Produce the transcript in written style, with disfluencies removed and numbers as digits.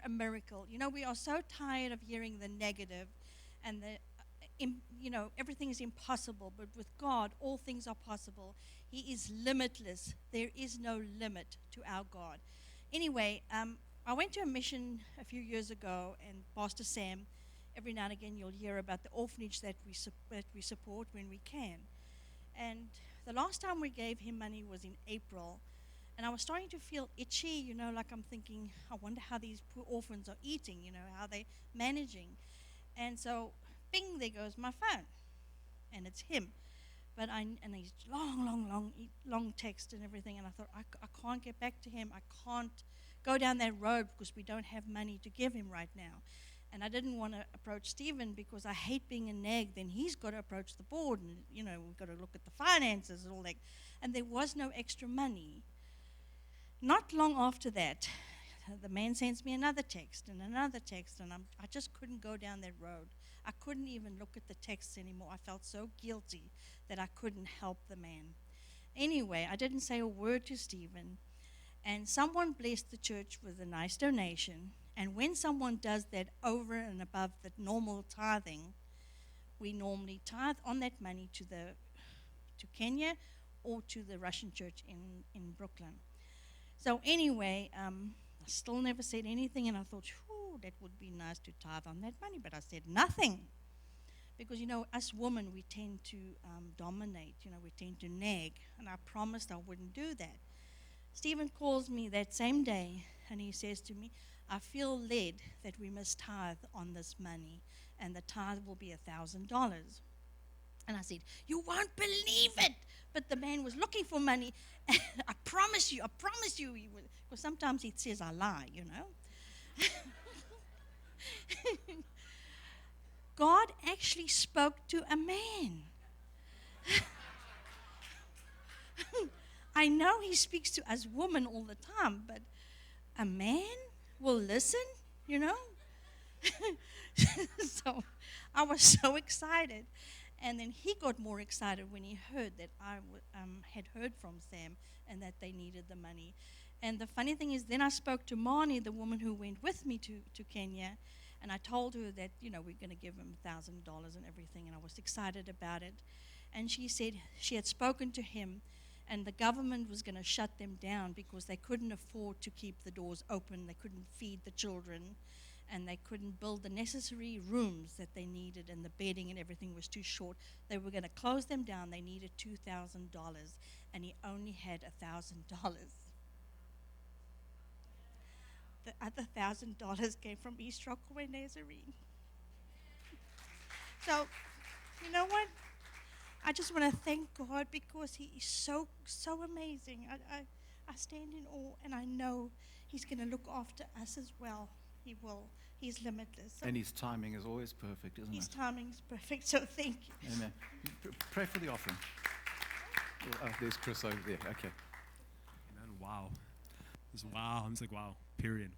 a miracle. You know, we are so tired of hearing the negative and everything is impossible. But with God, all things are possible. He is limitless. There is no limit to our God. Anyway, I went to a mission a few years ago, and Pastor Sam, every now and again you'll hear about the orphanage that we support when we can. And the last time we gave him money was in April. And I was starting to feel itchy, like I'm thinking, I wonder how these poor orphans are eating, how they're managing. And so, bing, there goes my phone. And it's him. And he's long text and everything. And I thought, I can't get back to him. I can't go down that road because we don't have money to give him right now. And I didn't want to approach Stephen because I hate being a nag. Then he's got to approach the board and, we've got to look at the finances and all that. And there was no extra money. Not long after that, the man sends me another text, and I just couldn't go down that road. I couldn't even look at the texts anymore. I felt so guilty that I couldn't help the man. Anyway, I didn't say a word to Stephen, and someone blessed the church with a nice donation. And when someone does that over and above the normal tithing, we normally tithe on that money to Kenya or to the Russian church in Brooklyn. So anyway, I still never said anything, and I thought, that would be nice to tithe on that money, but I said nothing. Because, us women, we tend to dominate, we tend to nag, and I promised I wouldn't do that. Stephen calls me that same day, and he says to me, I feel led that we must tithe on this money, and the tithe will be $1,000. And I said, you won't believe it. But the man was looking for money. I promise you he will. Because sometimes he says I lie, God actually spoke to a man. I know he speaks to us women all the time, but a man will listen, So I was so excited. And then he got more excited when he heard that I had heard from Sam and that they needed the money. And the funny thing is, then I spoke to Marnie, the woman who went with me to Kenya, and I told her that, we're going to give him $1,000 and everything, and I was excited about it. And she said she had spoken to him, and the government was going to shut them down because they couldn't afford to keep the doors open. They couldn't feed the children. And they couldn't build the necessary rooms that they needed, and the bedding and everything was too short. They were going to close them down. They needed $2,000, and he only had $1,000. The other $1,000 came from East Rockaway, Nazarene. So, you know what? I just want to thank God because He is so amazing. I stand in awe, and I know He's going to look after us as well. He will. He's limitless. So and His timing is always perfect, isn't His it? His timing is perfect, so thank you. Amen. Pray for the offering. Oh, there's Chris over there. Okay. Amen. Wow. Just wow. I'm just like, wow, period.